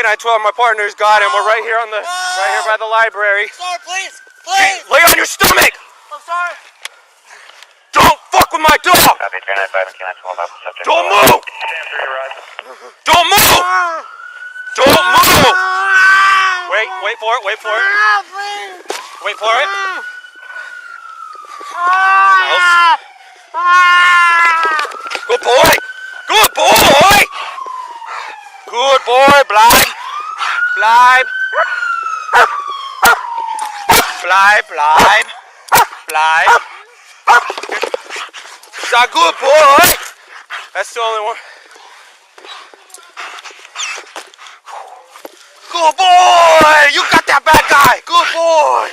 912, my partner's got him. We're right here on the, right here by the library. Sorry, please, please. Lay on your stomach. I'm sorry. Don't fuck with my dog. Don't move. Don't move. Don't move. Wait for it. Wait for it. Wait for it. Good boy. Good boy. Good boy. Bleib. Bleib. Bleib. Bleib. Bleib. He's a good boy. That's the only one. Good boy. You got that bad guy. Good boy.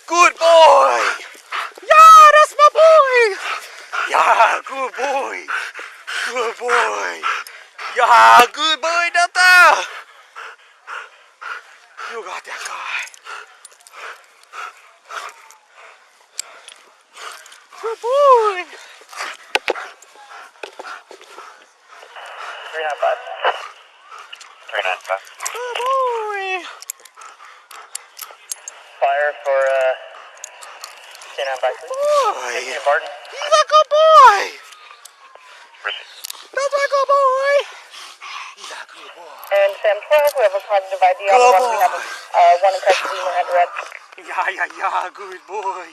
Good boy. Yeah, that's my boy. Yeah, good boy. Good boy. Yeah, good boy, Delta. You got that guy. Good boy. 395. 395. Good boy. Fire for canine back. Boy. Pardon? He's a good boy. That's a good boy. He's a good boy. And Sam 12, we have a positive ID on the run. We have one in custody, one under red. Yeah, good boy.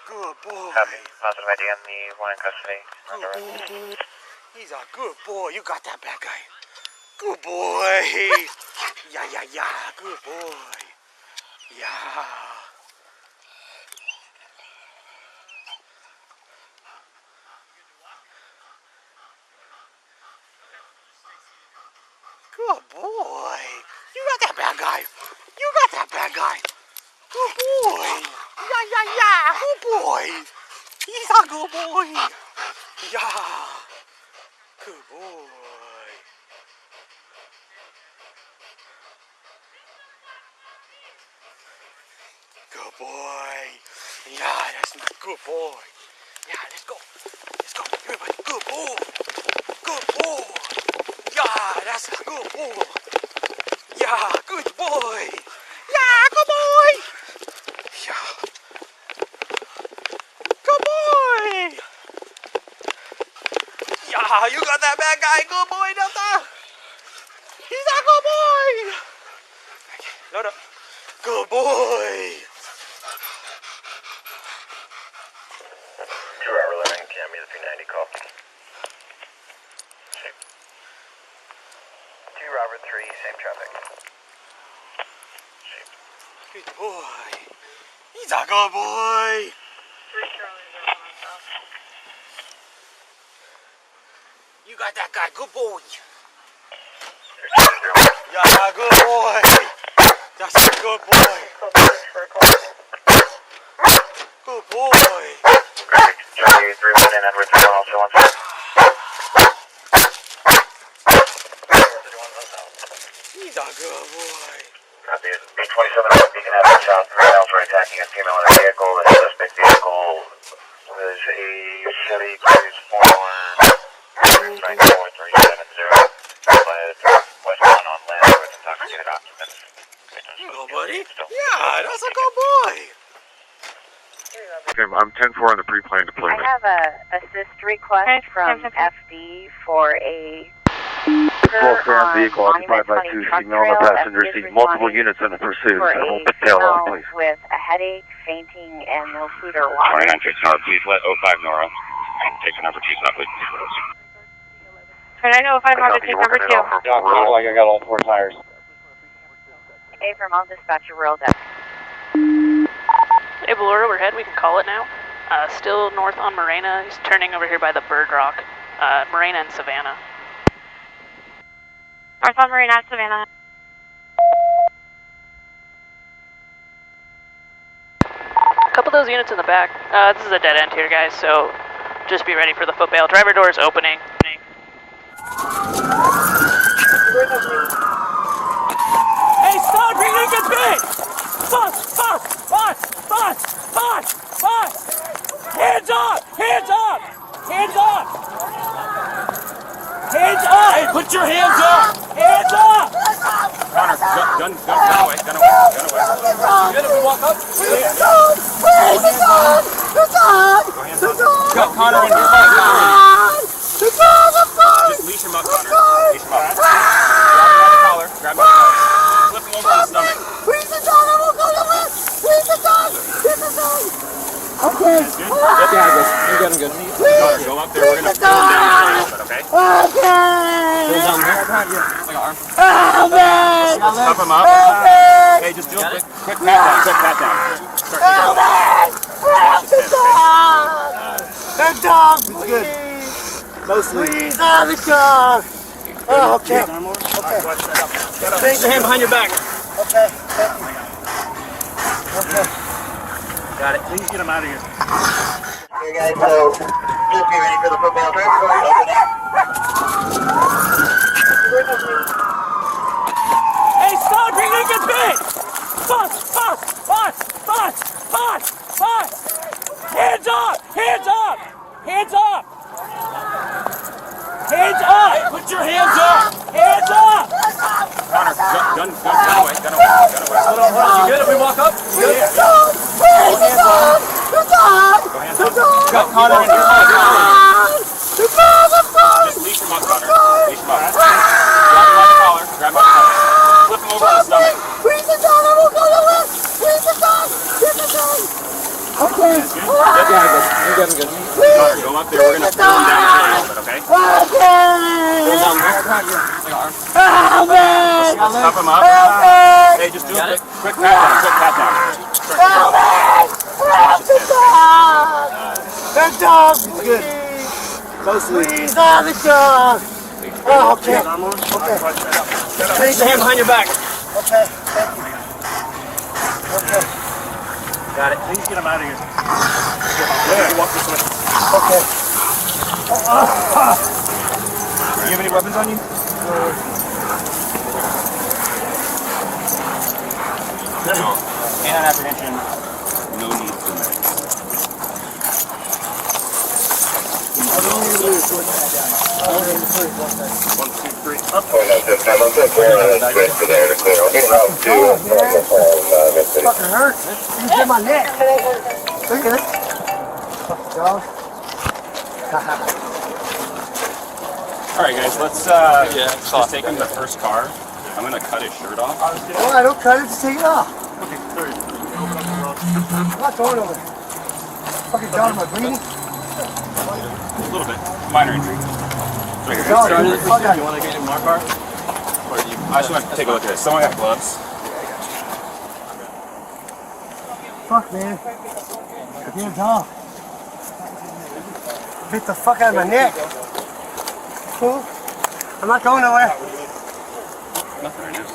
Good boy. Copy. Positive ID on the one in custody, under red. He's a good boy. You got that bad guy. Good boy. Yeah. Good boy. Yeah. Good boy. You got that bad guy. You got that bad guy. Good boy. Yeah. Good boy. He's a good boy. Yeah. Good boy. Good boy. Yeah, that's my good boy. Yeah, let's go. Let's go. Everybody, good boy. Good boy. Yeah, that's a good boy. Yeah, good boy. Yeah, good boy. Yeah. Good boy. Yeah, you got that bad guy. Good boy, Delta. He's a good boy. Okay, load up. Good boy. 2 hour living, can't be the P90 call. Shape. 2 Robert 3, same traffic. Shape. Good boy. He's a good boy. 3 Charlie, You got that guy. Good boy. 3 Charlie, Yeah, good boy. That's a good boy. Good boy. Charlie 3 in Edwards, also on site. He's a good boy. Copy it. B27 on Beacon Avenue South, 3 miles for attacking a female in a vehicle. The suspect vehicle was a Chevy Cruise 4-door, 94370. Westbound on land with intoxicated occupants. Good buddy. Yeah, that's a good boy. I'm 10-4 on the pre-planned deployment. I have a assist request from FD for a Full stand vehicle occupied by 2 female passengers. See multiple units in the pursuit. for So a hold the tail on, please. with a headache, fainting, and no food or water. 29 Nora, please let 05 Nora take number 2 stop, please. 2905 Nora, take number 2. Like I got all 4 tires. A from all dispatcher, rural desk. Able order overhead, we can call it now. Still north on Morena. He's turning over here by the Bird Rock. Morena and Savannah. North on Morena, Savannah. A couple of those units in the back. This is a dead end here, guys, so just be ready for the foot bail. Driver door is opening. Hey, stop! You're gonna get bit! Fuck! Hands up! Hey, put your hands up! Hands up! dog! Good if we walk up. Where's the dog? Where's the dog? The dog! The dog! Got Connor in here. The dog! I'm sorry! Just leash him up, Connor. Leash him up. Grab him by the collar. Grab him by the collar. Flip him over on the stomach. Where's the dog? I won't go nowhere! Where's the dog? Where's the dog? Okay. I'm good. Connor, go up there. We're going to pull him down a little bit, okay? Okay. Pull down there. Like an arm. Help me! Let's cuff him up. Help me! Hey, just do a quick pat down. Quick pat down. Start to Help me! Help the dog! The dog, please! Please, the dog! Oh, okay. Okay. Place your hand behind your back. Okay. Thank you. Okay. Got it. Please get him out of here. Okay, guys, so just be ready for the football drive. Hey, stop! You're gonna get bit! Bus! Hands up! Hands up! Hands up! Hands up! Put your hands up! Hands up! Connor, gun away. Hold on. You good if we walk up? Where's the dog? Where's the dog? The dog! The dog! Got Connor in here. The dog! I'm sorry! Just leash him up, Connor. Leash him up. Grab him by the collar. Grab him by the collar. Flip him over on the stomach. Where's the dog? I won't go nowhere! Where's the dog? Where's the dog? Okay. I'm good. Connor, go up there. We're going to pull him down a little bit, okay? Okay. Pull down there. Like an arm. Help me! Let's cuff him up. Help me! Hey, just do a quick pat down. Help me! Help the dog! The dog, please! Please, the dog! Oh, okay. Okay. Place your hand behind your back. Okay. Thank you. Okay. Got it. Please get him out of here. Yeah. Walk this way. Okay. Do you have any weapons on you? No. Canine apprehension. No need for medics. One, two, three. Up. Fucking hurts. You get my neck. Look at it. Fucking dog. All right, guys. Let's just take him to the first car. I'm gonna cut his shirt off. All right, don't cut it. Just take it off. Okay, sorry. I'm not going over there. Fucking dog, am I bleeding? A little bit. Minor injury. Right here. Dog, You want to get in my car? Or do you? I just want to take a look at this. Someone got gloves. Fuck, man. Damn dog. Bit the fuck out of my neck. Cool. I'm not going nowhere. Nothing right now.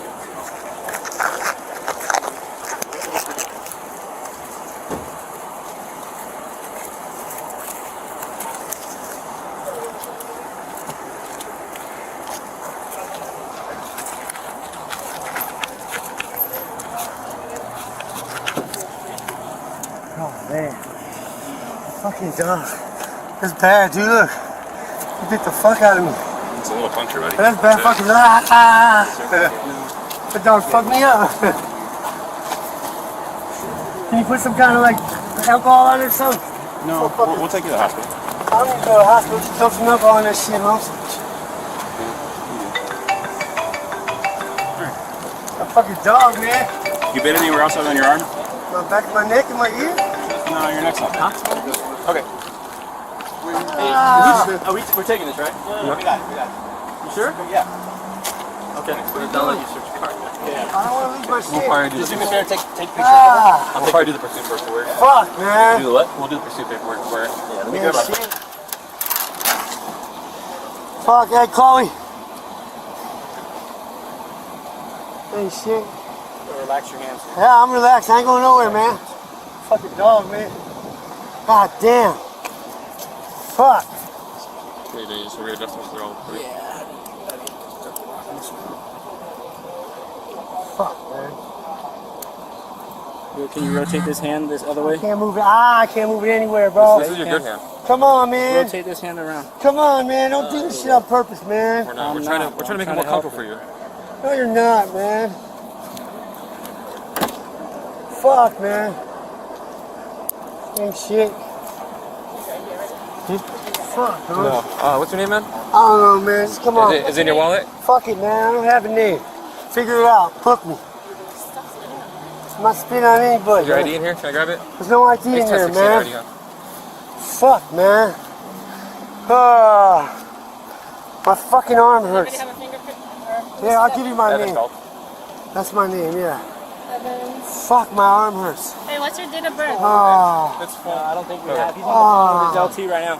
Oh, man. Fucking dog. That's bad, dude. Look. You bit the fuck out of me. It's a little puncture, buddy. That's bad fucking The dog fucked me up. Can you put some kind of like alcohol on it or something? No, we'll take you to the hospital. I don't need to go to the hospital. Just throw some alcohol on that shit, huh? A fucking dog, man. You bit anywhere else other than your arm? My back of my neck and my ear. No, your neck's not. Huh? Okay. We're taking this, right? Yeah, we got it. You sure? Yeah. Okay. Don't let you search your car. Yeah. I don't want to lose my shit. We'll probably do the picture. Take picture. I'll probably do the pursuit paperwork. Fuck, man. Do the what? We'll do the pursuit paperwork for it. Yeah, let me Man, grab shit. Fuck, hey, Chloe. Hey, shit. Relax your hands. Yeah, I'm relaxed. I ain't going nowhere, man. Fucking dog, man. God damn. Fuck. 3 days, so we're adjusting for all 3. Fuck, man. Can you rotate this hand this other way? I can't move it. I can't move it anywhere, bro. This is your good hand. Come on, man. Rotate this hand around. Come on, man. Don't do this shit on purpose, man. We're not. We're trying to make it more comfortable for you. No, you're not, man. fuck, man. Ain't shit. Fuck, huh? No. What's your name, man? I don't know, man. Just come on. Is it in your wallet? Fuck it, man. I don't have a name. Figure it out. Hook me. I'm not spitting on anybody. Is your man. ID in here? Can I grab it? There's no ID in there, ID, man. huh? Fuck, man. My fucking arm hurts. Have a fingerprint? Yeah, I'll give you my Evan name. Galt. That's my name, yeah. Evans. Fuck, my arm hurts. Hey, what's your date of birth? Oh, That's full. I don't think we have. He's on his LT right now.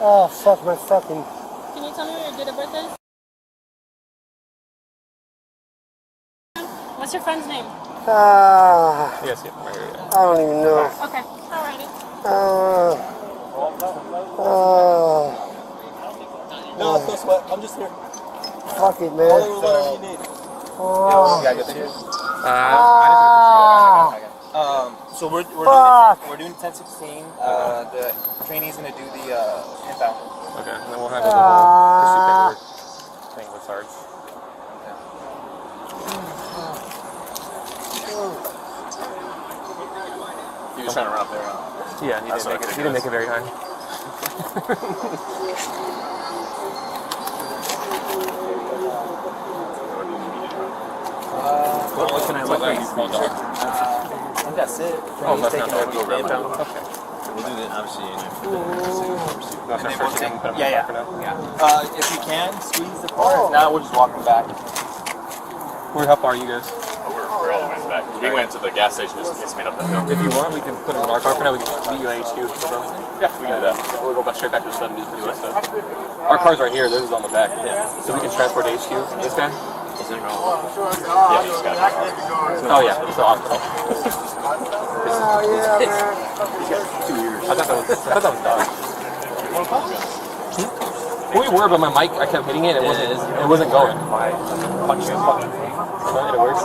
oh, fuck my fucking. Can you tell me what your date of birth is? What's your friend's name? Yes, yeah, right here. I don't even know. Okay, alrighty. No, it's no sweat. I'm just here. Fuck it, man. Whatever you need. Oh, Yeah, good thing. So we're fuck. doing 1016. The trainee's gonna do the inbound. Okay, and then we'll have the whole pursuit paperwork thing with Sarge. He was trying to run up there. Yeah, he didn't make it very high. What can I look like? That's it. Oh, that's not bad. Okay. We'll do that, obviously. Yeah. If you can, squeeze the car. If not, we'll just walk them back. How far are you guys? We're all the way in the back. We went to the gas station just made up that hill. If you want, we can put it in our car for now. We can meet you at HQ. Yeah, we can do that. We'll go back straight back to the 70s and do that stuff. Our car's right here. This is on the back. Yeah. So we can transport to HQ. This guy? Yeah, you just got it. Oh, yeah. So oh yeah, man. 2 years. I thought that was dog. We were, but my mic, I kept hitting it. It wasn't going. My punch. It works.